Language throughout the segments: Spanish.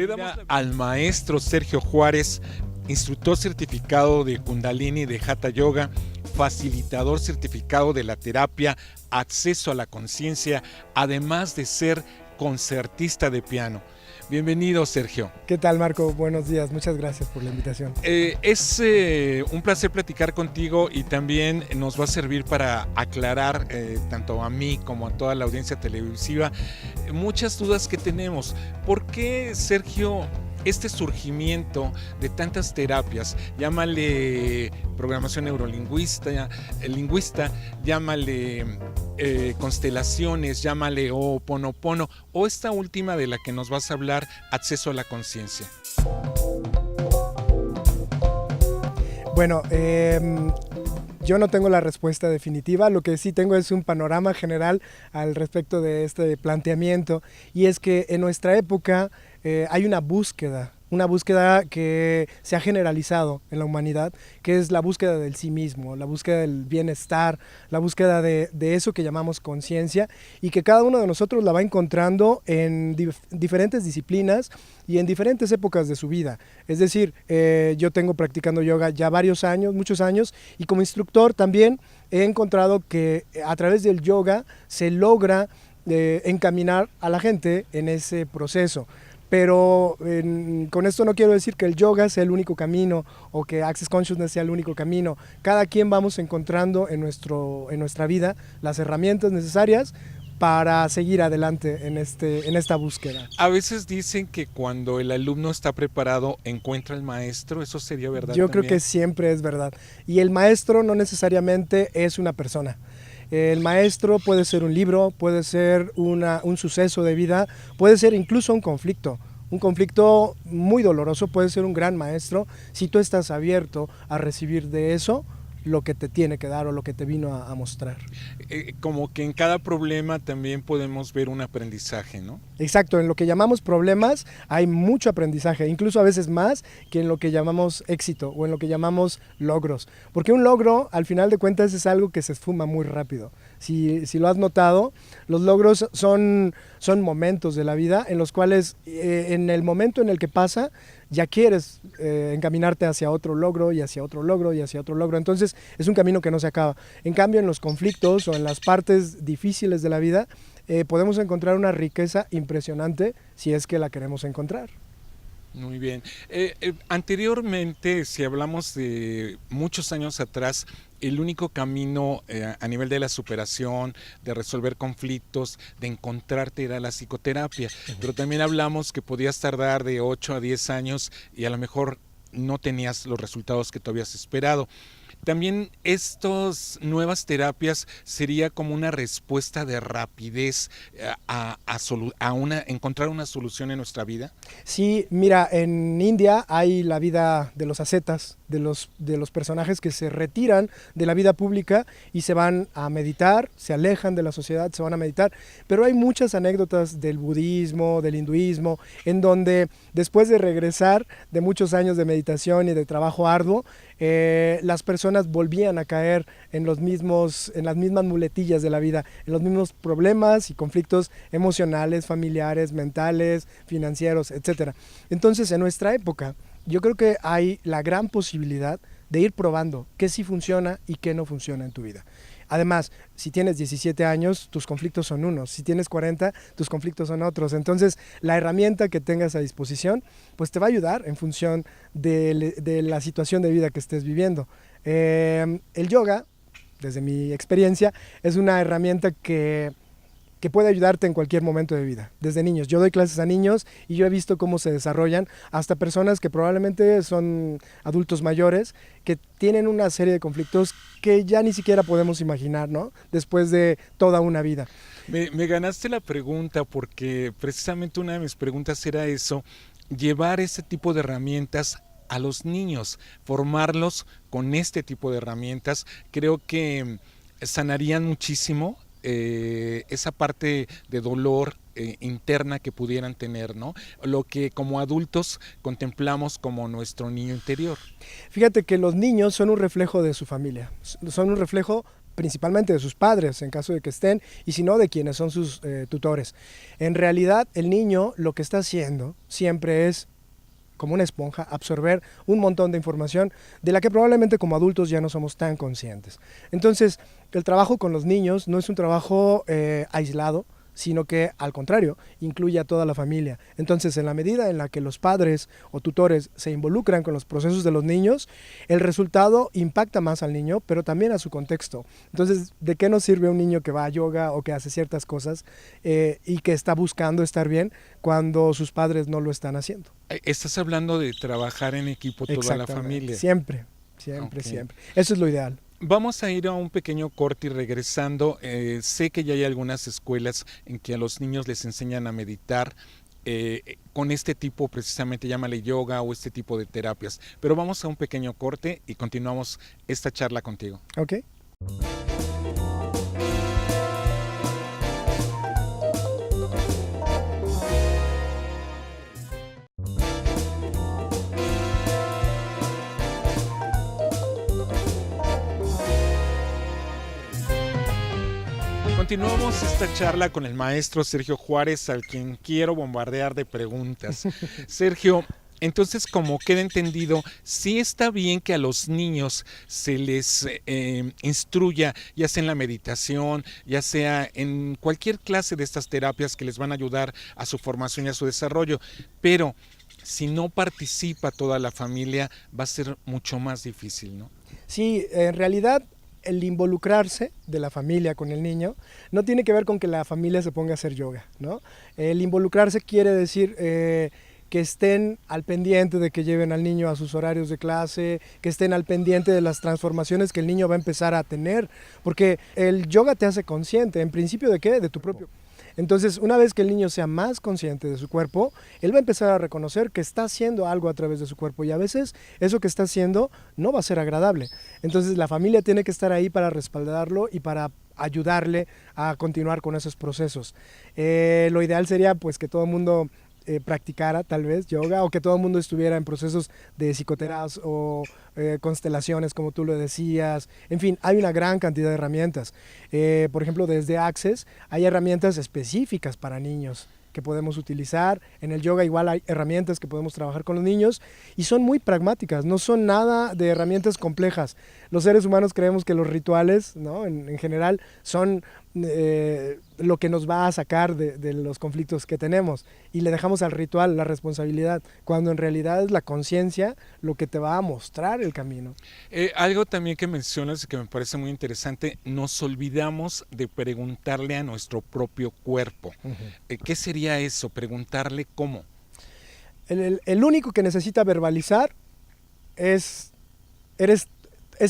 Le damos al maestro Sergio Juárez, instructor certificado de Kundalini de Hatha Yoga, facilitador certificado de la terapia Acceso a la Conciencia, además de ser concertista de piano. Bienvenido, Sergio. ¿Qué tal, Marco? Buenos días, muchas gracias por la invitación. Es un placer platicar contigo y también nos va a servir para aclarar, tanto a mí como a toda la audiencia televisiva, muchas dudas que tenemos. ¿Por qué, Sergio, este surgimiento de tantas terapias? Llámale programación neurolingüista, llámale constelaciones, llámale Ho'oponopono, o esta última de la que nos vas a hablar, acceso a la conciencia. Bueno, yo no tengo la respuesta definitiva, lo que sí tengo es un panorama general al respecto de este planteamiento, y es que en nuestra época hay una búsqueda que se ha generalizado en la humanidad, que es la búsqueda del sí mismo, la búsqueda del bienestar, la búsqueda de eso que llamamos conciencia, y que cada uno de nosotros la va encontrando en diferentes disciplinas y en diferentes épocas de su vida. Es decir, yo tengo practicando yoga ya muchos años, y como instructor también he encontrado que a través del yoga se logra encaminar a la gente en ese proceso. Pero con esto no quiero decir que el yoga sea el único camino o que Access Consciousness sea el único camino. Cada quien vamos encontrando en nuestra vida las herramientas necesarias para seguir adelante en esta búsqueda. A veces dicen que cuando el alumno está preparado encuentra al maestro. ¿Eso sería verdad? Yo también? Creo que siempre es verdad. Y el maestro no necesariamente es una persona. El maestro puede ser un libro, puede ser un suceso de vida, puede ser incluso un conflicto. Un conflicto muy doloroso puede ser un gran maestro si tú estás abierto a recibir de eso lo que te tiene que dar o lo que te vino a mostrar. Como que en cada problema también podemos ver un aprendizaje, ¿no? Exacto, en lo que llamamos problemas hay mucho aprendizaje, incluso a veces más que en lo que llamamos éxito o en lo que llamamos logros. Porque un logro, al final de cuentas, es algo que se esfuma muy rápido. Si lo has notado, los logros son momentos de la vida en los cuales en el momento en el que pasa, ya quieres encaminarte hacia otro logro y hacia otro logro y hacia otro logro. Entonces es un camino que no se acaba. En cambio, en los conflictos o en las partes difíciles de la vida, podemos encontrar una riqueza impresionante si es que la queremos encontrar. Muy bien. Anteriormente, si hablamos de muchos años atrás, el único camino a nivel de la superación, de resolver conflictos, de encontrarte era la psicoterapia. Pero también hablamos que podías tardar de 8 a 10 años y a lo mejor no tenías los resultados que tú habías esperado. También estas nuevas terapias sería como una respuesta de rapidez a encontrar una solución en nuestra vida. Sí, mira, en India hay la vida de los ascetas, de los personajes que se retiran de la vida pública y se van a meditar, se alejan de la sociedad, se van a meditar. Pero hay muchas anécdotas del budismo, del hinduismo, en donde después de regresar de muchos años de meditación y de trabajo arduo, las personas volvían a caer en las mismas muletillas de la vida, en los mismos problemas y conflictos emocionales, familiares, mentales, financieros, etc. Entonces, en nuestra época, yo creo que hay la gran posibilidad de ir probando qué sí funciona y qué no funciona en tu vida. Además, si tienes 17 años, tus conflictos son unos. Si tienes 40, tus conflictos son otros. Entonces, la herramienta que tengas a disposición, pues te va a ayudar en función de la situación de vida que estés viviendo. El yoga, desde mi experiencia, es una herramienta que puede ayudarte en cualquier momento de vida, desde niños. Yo doy clases a niños y yo he visto cómo se desarrollan hasta personas que probablemente son adultos mayores, que tienen una serie de conflictos que ya ni siquiera podemos imaginar, ¿no? Después de toda una vida. Me ganaste la pregunta porque precisamente una de mis preguntas era eso, llevar ese tipo de herramientas a los niños, formarlos con este tipo de herramientas, creo que sanarían muchísimo esa parte de dolor interna que pudieran tener, ¿no? Lo que como adultos contemplamos como nuestro niño interior. Fíjate que los niños son un reflejo de su familia, son un reflejo principalmente de sus padres en caso de que estén, y si no, de quienes son sus tutores. En realidad, el niño lo que está haciendo siempre es, como una esponja, absorber un montón de información de la que probablemente como adultos ya no somos tan conscientes. Entonces, el trabajo con los niños no es un trabajo aislado, sino que al contrario, incluye a toda la familia. Entonces, en la medida en la que los padres o tutores se involucran con los procesos de los niños, el resultado impacta más al niño, pero también a su contexto. Entonces, ¿de qué nos sirve un niño que va a yoga o que hace ciertas cosas y que está buscando estar bien cuando sus padres no lo están haciendo? Estás hablando de trabajar en equipo toda la familia. Siempre, siempre, siempre. Eso es lo ideal. Vamos a ir a un pequeño corte y regresando. Sé que ya hay algunas escuelas en que a los niños les enseñan a meditar con este tipo, precisamente llámale yoga o este tipo de terapias. Pero vamos a un pequeño corte y continuamos esta charla contigo. Ok. Continuamos esta charla con el maestro Sergio Juárez, al quien quiero bombardear de preguntas. Sergio, entonces, como queda entendido, sí está bien que a los niños se les instruya, ya sea en la meditación, ya sea en cualquier clase de estas terapias que les van a ayudar a su formación y a su desarrollo, pero si no participa toda la familia, va a ser mucho más difícil, ¿no? Sí, en realidad el involucrarse de la familia con el niño no tiene que ver con que la familia se ponga a hacer yoga, ¿no? El involucrarse quiere decir que estén al pendiente de que lleven al niño a sus horarios de clase, que estén al pendiente de las transformaciones que el niño va a empezar a tener, porque el yoga te hace consciente, en principio, ¿de qué? De tu propio. Entonces, una vez que el niño sea más consciente de su cuerpo, él va a empezar a reconocer que está haciendo algo a través de su cuerpo y a veces eso que está haciendo no va a ser agradable. Entonces, la familia tiene que estar ahí para respaldarlo y para ayudarle a continuar con esos procesos. Lo ideal sería pues que todo el mundo practicara tal vez yoga o que todo el mundo estuviera en procesos de psicoterapia o constelaciones como tú lo decías. En fin, hay una gran cantidad de herramientas. Por ejemplo, desde Access hay herramientas específicas para niños que podemos utilizar. En el yoga igual hay herramientas que podemos trabajar con los niños y son muy pragmáticas, no son nada de herramientas complejas. Los seres humanos creemos que los rituales, ¿no? en general son lo que nos va a sacar de los conflictos que tenemos y le dejamos al ritual la responsabilidad, cuando en realidad es la conciencia lo que te va a mostrar el camino. Algo también que mencionas y que me parece muy interesante, nos olvidamos de preguntarle a nuestro propio cuerpo. ¿Qué sería eso? Preguntarle cómo. El único que necesita verbalizar es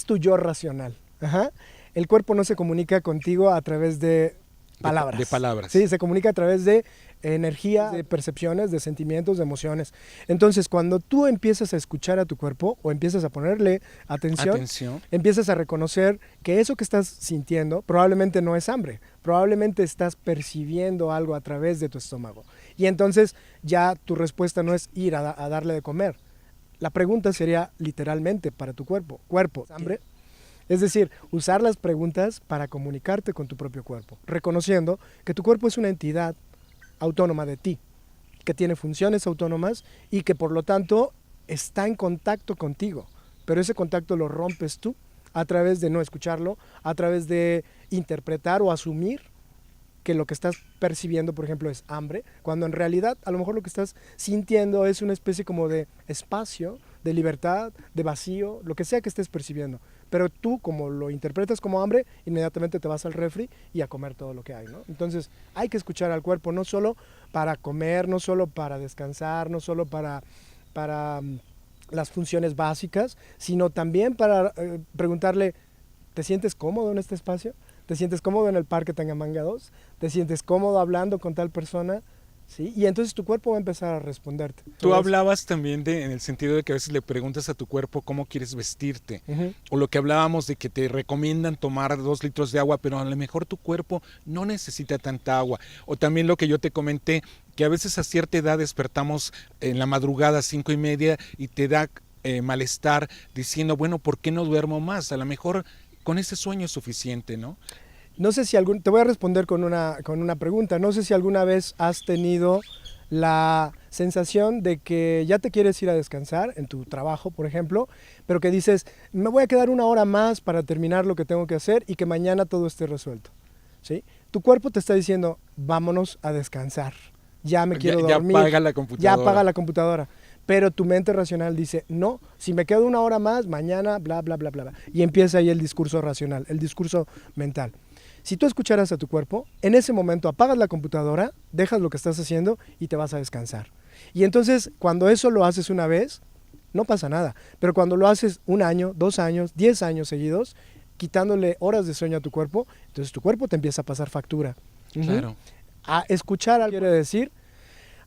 tu yo racional. Ajá. El cuerpo no se comunica contigo a través de palabras. De palabras. Sí, se comunica a través de energía, de percepciones, de sentimientos, de emociones. Entonces, cuando tú empiezas a escuchar a tu cuerpo o empiezas a ponerle atención, empiezas a reconocer que eso que estás sintiendo probablemente no es hambre, probablemente estás percibiendo algo a través de tu estómago. Y entonces ya tu respuesta no es ir a darle de comer. La pregunta sería literalmente para tu cuerpo. ¿Cuerpo? ¿Hambre? Es decir, usar las preguntas para comunicarte con tu propio cuerpo, reconociendo que tu cuerpo es una entidad autónoma de ti, que tiene funciones autónomas y que por lo tanto está en contacto contigo, pero ese contacto lo rompes tú a través de no escucharlo, a través de interpretar o asumir que lo que estás percibiendo, por ejemplo, es hambre, cuando en realidad a lo mejor lo que estás sintiendo es una especie como de espacio, de libertad, de vacío, lo que sea que estés percibiendo. Pero tú, como lo interpretas como hambre, inmediatamente te vas al refri y a comer todo lo que hay, ¿no? Entonces, hay que escuchar al cuerpo, no solo para comer, no solo para descansar, no solo para las funciones básicas, sino también para preguntarle, ¿te sientes cómodo en este espacio? ¿Te sientes cómodo en el parque Tangamanga 2? ¿Te sientes cómodo hablando con tal persona? ¿Sí? Y entonces tu cuerpo va a empezar a responderte. Tú hablabas también en el sentido de que a veces le preguntas a tu cuerpo cómo quieres vestirte. O lo que hablábamos de que te recomiendan tomar 2 litros de agua, pero a lo mejor tu cuerpo no necesita tanta agua. O también lo que yo te comenté, que a veces a cierta edad despertamos en la madrugada 5:30 y te da malestar diciendo, bueno, ¿por qué no duermo más? A lo mejor con ese sueño es suficiente, ¿no? No sé si te voy a responder con una pregunta. No sé si alguna vez has tenido la sensación de que ya te quieres ir a descansar en tu trabajo, por ejemplo, pero que dices, me voy a quedar una hora más para terminar lo que tengo que hacer y que mañana todo esté resuelto, ¿sí? Tu cuerpo te está diciendo, vámonos a descansar, ya me quiero dormir, ya apaga la computadora. ya apaga la computadora. Pero tu mente racional dice, no, si me quedo una hora más, mañana, bla, bla, bla, bla, bla. Y empieza ahí el discurso racional, el discurso mental. Si tú escucharas a tu cuerpo, en ese momento apagas la computadora, dejas lo que estás haciendo y te vas a descansar. Y entonces, cuando eso lo haces una vez, no pasa nada. Pero cuando lo haces 1 año, 2 años, 10 años seguidos, quitándole horas de sueño a tu cuerpo, entonces tu cuerpo te empieza a pasar factura. Claro. A escuchar quiere decir,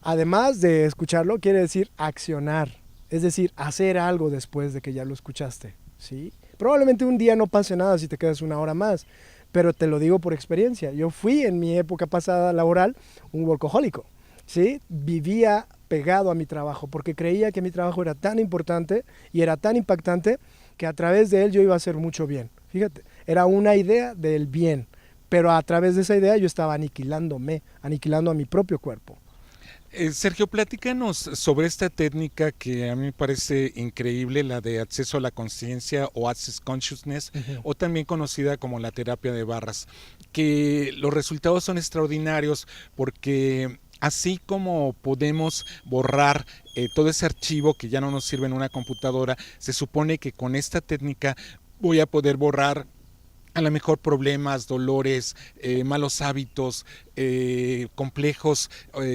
además de escucharlo, quiere decir accionar. Es decir, hacer algo después de que ya lo escuchaste, ¿sí? Probablemente un día no pase nada si te quedas 1 hora más, pero te lo digo por experiencia. Yo fui en mi época pasada laboral un workahólico, ¿sí? Vivía pegado a mi trabajo porque creía que mi trabajo era tan importante y era tan impactante que a través de él yo iba a hacer mucho bien. Fíjate, era una idea del bien, pero a través de esa idea yo estaba aniquilando a mi propio cuerpo. Sergio, platícanos sobre esta técnica que a mí me parece increíble, la de acceso a la conciencia o Access Consciousness, o también conocida como la terapia de barras, que los resultados son extraordinarios porque así como podemos borrar todo ese archivo que ya no nos sirve en una computadora, se supone que con esta técnica voy a poder borrar a lo mejor problemas, dolores, malos hábitos, complejos,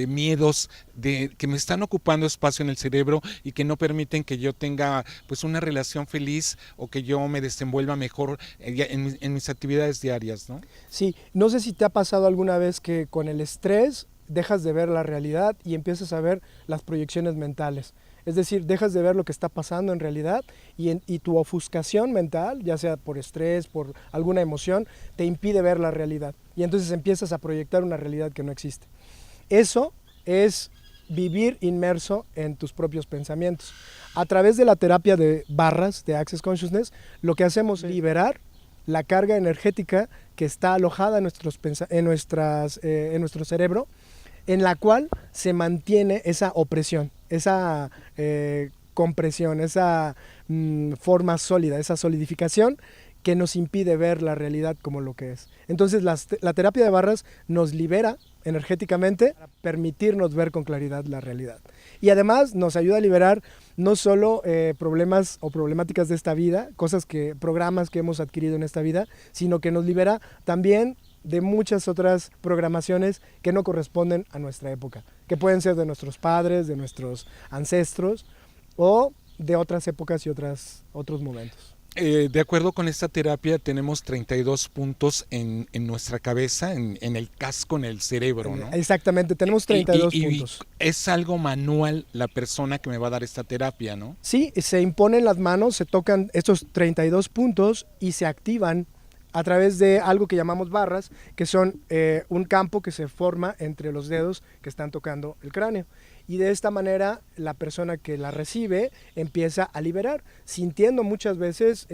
miedos que me están ocupando espacio en el cerebro y que no permiten que yo tenga pues una relación feliz o que yo me desenvuelva mejor en mis actividades diarias, ¿no? Sí, no sé si te ha pasado alguna vez que con el estrés dejas de ver la realidad y empiezas a ver las proyecciones mentales. Es decir, dejas de ver lo que está pasando en realidad y tu ofuscación mental, ya sea por estrés, por alguna emoción, te impide ver la realidad. Y entonces empiezas a proyectar una realidad que no existe. Eso es vivir inmerso en tus propios pensamientos. A través de la terapia de barras, de Access Consciousness, lo que hacemos es liberar la carga energética que está alojada en nuestro cerebro, en la cual se mantiene esa opresión, esa compresión, esa forma sólida, esa solidificación que nos impide ver la realidad como lo que es. Entonces la terapia de barras nos libera energéticamente para permitirnos ver con claridad la realidad. Y además nos ayuda a liberar no solo problemas o problemáticas de esta vida, programas que hemos adquirido en esta vida, sino que nos libera también de muchas otras programaciones que no corresponden a nuestra época, que pueden ser de nuestros padres, de nuestros ancestros o de otras épocas y otros momentos. De acuerdo con esta terapia tenemos 32 puntos en nuestra cabeza, en el casco, en el cerebro, ¿no? Exactamente, tenemos 32 puntos. Es algo manual la persona que me va a dar esta terapia, ¿no? Sí, se imponen las manos, se tocan estos 32 puntos y se activan a través de algo que llamamos barras, que son un campo que se forma entre los dedos que están tocando el cráneo. Y de esta manera la persona que la recibe empieza a liberar, sintiendo muchas veces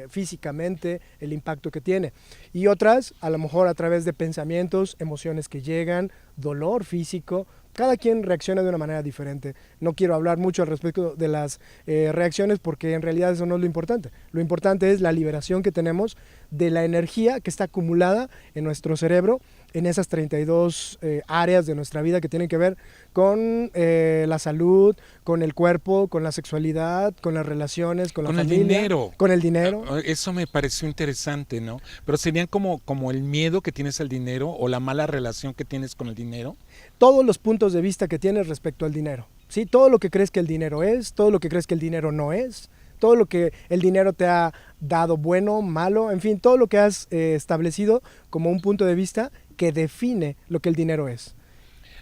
físicamente el impacto que tiene. Y otras, a lo mejor a través de pensamientos, emociones que llegan, dolor físico. Cada quien reacciona de una manera diferente. No quiero hablar mucho al respecto de las reacciones porque en realidad eso no es lo importante. Lo importante es la liberación que tenemos de la energía que está acumulada en nuestro cerebro, en esas 32 áreas de nuestra vida que tienen que ver con la salud, con el cuerpo, con la sexualidad, con las relaciones, con la familia. Con el dinero. Con el dinero. Eso me pareció interesante, ¿no? Pero serían como el miedo que tienes al dinero o la mala relación que tienes con el dinero. Todos los puntos de vista que tienes respecto al dinero, ¿sí? Todo lo que crees que el dinero es, todo lo que crees que el dinero no es, todo lo que el dinero te ha dado bueno, malo, en fin, todo lo que has establecido como un punto de vista que define lo que el dinero es.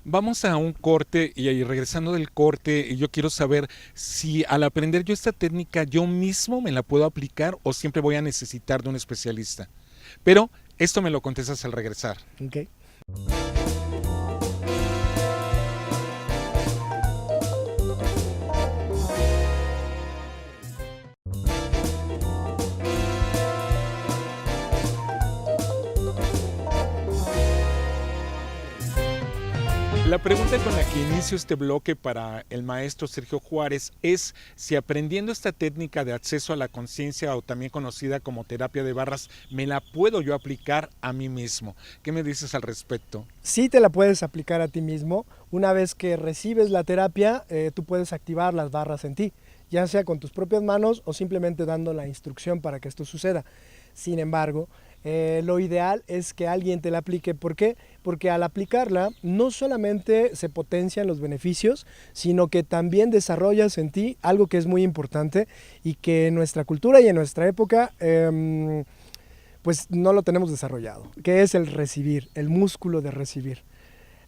Vamos a un corte y regresando del corte, yo quiero saber si al aprender yo esta técnica yo mismo me la puedo aplicar o siempre voy a necesitar de un especialista. Pero esto me lo contestas al regresar. Okay. La pregunta con la que inicio este bloque para el maestro Sergio Juárez es si aprendiendo esta técnica de acceso a la conciencia, o también conocida como terapia de barras, me la puedo yo aplicar a mí mismo. ¿Qué me dices al respecto? Sí te la puedes aplicar a ti mismo. Una vez que recibes la terapia, tú puedes activar las barras en ti, ya sea con tus propias manos o simplemente dando la instrucción para que esto suceda. Sin embargo, lo ideal es que alguien te la aplique. ¿Por qué? Porque al aplicarla no solamente se potencian los beneficios, sino que también desarrollas en ti algo que es muy importante y que en nuestra cultura y en nuestra época pues no lo tenemos desarrollado, que es el recibir, el músculo de recibir.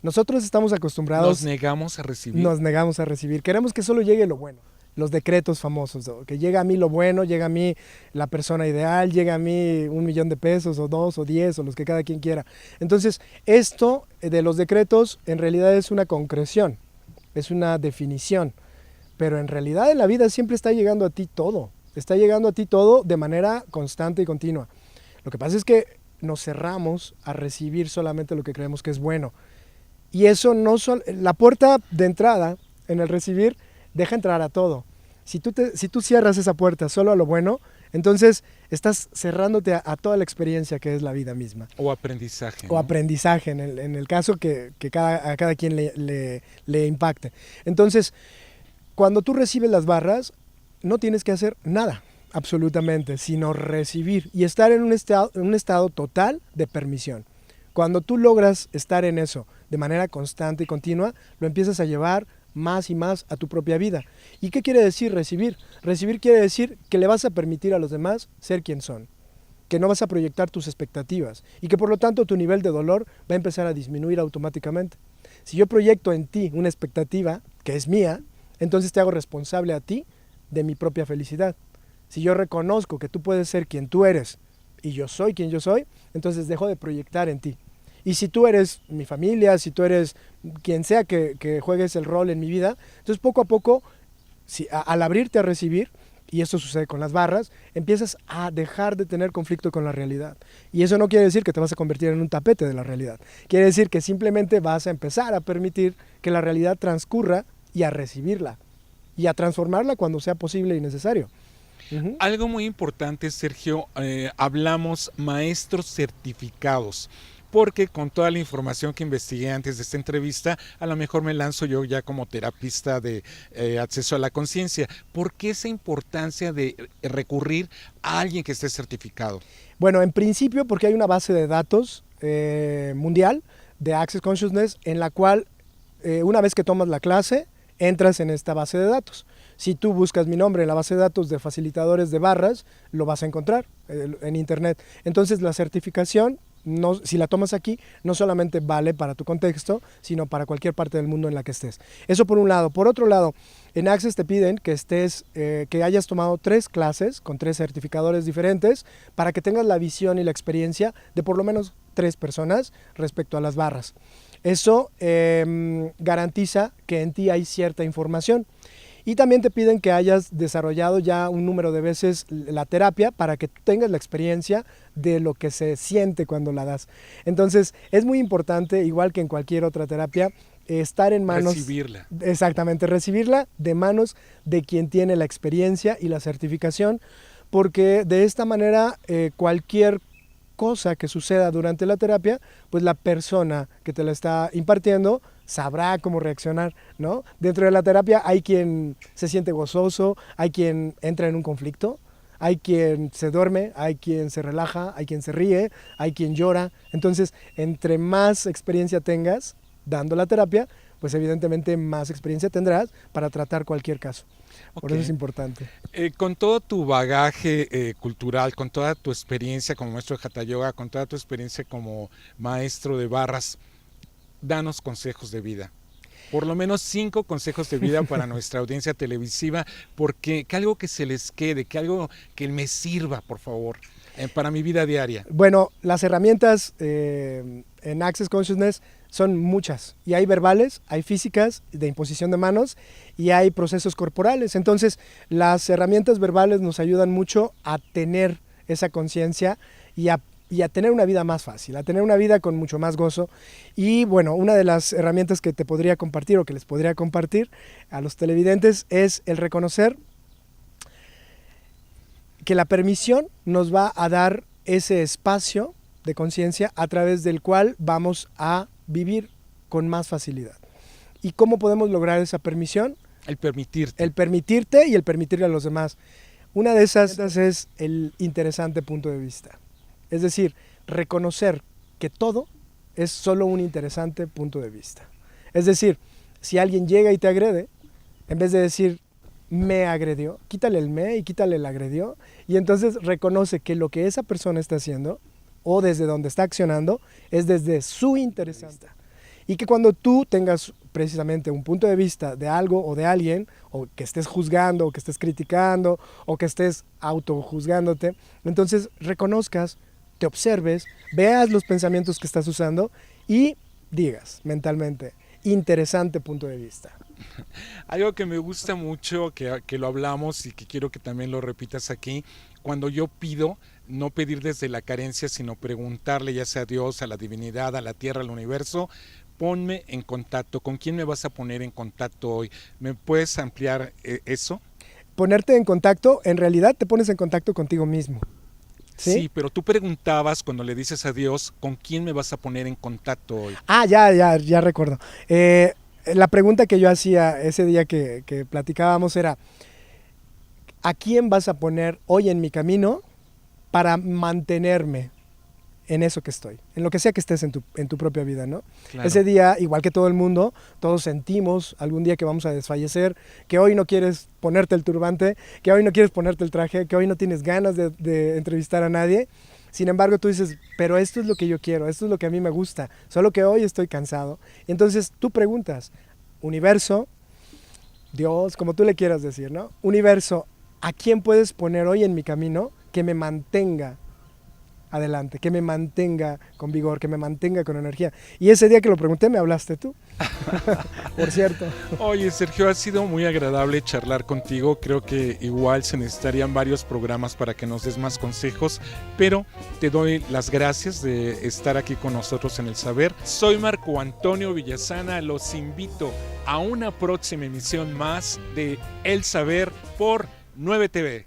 Nosotros estamos acostumbrados... Nos negamos a recibir. Nos negamos a recibir. Queremos que solo llegue lo bueno. Los decretos famosos, ¿no? Que llega a mí lo bueno, llega a mí la persona ideal, llega a mí 1 millón de pesos o 2 o 10 o los que cada quien quiera. Entonces, esto de los decretos en realidad es una concreción, es una definición, pero en realidad en la vida siempre está llegando a ti todo de manera constante y continua. Lo que pasa es que nos cerramos a recibir solamente lo que creemos que es bueno. Y eso no la puerta de entrada en el recibir deja entrar a todo. Si tú cierras esa puerta solo a lo bueno, entonces estás cerrándote a toda la experiencia que es la vida misma. O aprendizaje. O aprendizaje, en el caso que a cada quien le impacte. Entonces, cuando tú recibes las barras, no tienes que hacer nada, absolutamente, sino recibir y estar en un estado total de permisión. Cuando tú logras estar en eso de manera constante y continua, lo empiezas a llevar más y más a tu propia vida. ¿Y qué quiere decir recibir? Recibir quiere decir que le vas a permitir a los demás ser quien son, que no vas a proyectar tus expectativas y que por lo tanto tu nivel de dolor va a empezar a disminuir automáticamente. Si yo proyecto en ti una expectativa que es mía, entonces te hago responsable a ti de mi propia felicidad. Si yo reconozco que tú puedes ser quien tú eres y yo soy quien yo soy, entonces dejo de proyectar en ti. Y si tú eres mi familia, si tú eres quien sea que juegues el rol en mi vida, entonces poco a poco, al abrirte a recibir, y esto sucede con las barras, empiezas a dejar de tener conflicto con la realidad. Y eso no quiere decir que te vas a convertir en un tapete de la realidad. Quiere decir que simplemente vas a empezar a permitir que la realidad transcurra y a recibirla. Y a transformarla cuando sea posible y necesario. Uh-huh. Algo muy importante, Sergio, hablamos maestros certificados. Porque con toda la información que investigué antes de esta entrevista, a lo mejor me lanzo yo ya como terapista de acceso a la conciencia. ¿Por qué esa importancia de recurrir a alguien que esté certificado? Bueno, en principio porque hay una base de datos mundial de Access Consciousness en la cual una vez que tomas la clase, entras en esta base de datos. Si tú buscas mi nombre en la base de datos de facilitadores de barras, lo vas a encontrar en internet. Entonces la certificación, si la tomas aquí, no solamente vale para tu contexto, sino para cualquier parte del mundo en la que estés. Eso por un lado. Por otro lado, en Access te piden que hayas tomado 3 clases con 3 certificadores diferentes para que tengas la visión y la experiencia de por lo menos 3 personas respecto a las barras. Eso garantiza que en ti hay cierta información. Y también te piden que hayas desarrollado ya un número de veces la terapia para que tengas la experiencia de lo que se siente cuando la das. Entonces, es muy importante, igual que en cualquier otra terapia, estar en manos... Recibirla. Exactamente, recibirla de manos de quien tiene la experiencia y la certificación, porque de esta manera cualquier cosa que suceda durante la terapia, pues la persona que te la está impartiendo sabrá cómo reaccionar, ¿no? Dentro de la terapia hay quien se siente gozoso, hay quien entra en un conflicto, hay quien se duerme, hay quien se relaja, hay quien se ríe, hay quien llora. Entonces, entre más experiencia tengas dando la terapia, pues evidentemente más experiencia tendrás para tratar cualquier caso. Okay. Por eso es importante. Con todo tu bagaje cultural, con toda tu experiencia como maestro de Hatha Yoga, con toda tu experiencia como maestro de barras, danos consejos de vida. Por lo menos 5 consejos de vida para nuestra audiencia televisiva, porque que algo que se les quede, que algo que me sirva, por favor, para mi vida diaria. Bueno, las herramientas en Access Consciousness son muchas, y hay verbales, hay físicas de imposición de manos y hay procesos corporales. Entonces, las herramientas verbales nos ayudan mucho a tener esa conciencia y a y a tener una vida más fácil, a tener una vida con mucho más gozo. Y bueno, una de las herramientas que te podría compartir o que les podría compartir a los televidentes es el reconocer que la permisión nos va a dar ese espacio de conciencia a través del cual vamos a vivir con más facilidad. ¿Y cómo podemos lograr esa permisión? El permitirte. El permitirte y el permitirle a los demás. Una de esas es el interesante punto de vista. Es decir, reconocer que todo es solo un interesante punto de vista. Es decir, si alguien llega y te agrede, en vez de decir me agredió, quítale el me y quítale el agredió, y entonces reconoce que lo que esa persona está haciendo o desde donde está accionando es desde su interesante. Y que cuando tú tengas precisamente un punto de vista de algo o de alguien, o que estés juzgando, o que estés criticando, o que estés autojuzgándote, entonces reconozcas, te observes, veas los pensamientos que estás usando y digas mentalmente, interesante punto de vista. Algo que me gusta mucho, que lo hablamos y que quiero que también lo repitas aquí, cuando yo pido, no pedir desde la carencia, sino preguntarle ya sea a Dios, a la divinidad, a la tierra, al universo, ponme en contacto. ¿Con quién me vas a poner en contacto hoy? ¿Me puedes ampliar eso? Ponerte en contacto, en realidad te pones en contacto contigo mismo. Sí, pero tú preguntabas cuando le dices a Dios, ¿con quién me vas a poner en contacto hoy? Ah, ya recuerdo. La pregunta que yo hacía ese día que platicábamos era, ¿a quién vas a poner hoy en mi camino para mantenerme en eso que estoy, en lo que sea que estés en tu propia vida, ¿no? Claro. Ese día, igual que todo el mundo, todos sentimos algún día que vamos a desfallecer, que hoy no quieres ponerte el turbante, que hoy no quieres ponerte el traje, que hoy no tienes ganas de entrevistar a nadie. Sin embargo, tú dices, pero esto es lo que yo quiero, esto es lo que a mí me gusta, solo que hoy estoy cansado. Entonces tú preguntas, universo, Dios, como tú le quieras decir, ¿no? Universo, ¿a quién puedes poner hoy en mi camino que me mantenga adelante, que me mantenga con vigor, que me mantenga con energía? Y ese día que lo pregunté me hablaste tú, por cierto. Oye, Sergio, ha sido muy agradable charlar contigo. Creo que igual se necesitarían varios programas para que nos des más consejos, pero te doy las gracias de estar aquí con nosotros en El Saber. Soy Marco Antonio Villasana, los invito a una próxima emisión más de El Saber por 9TV.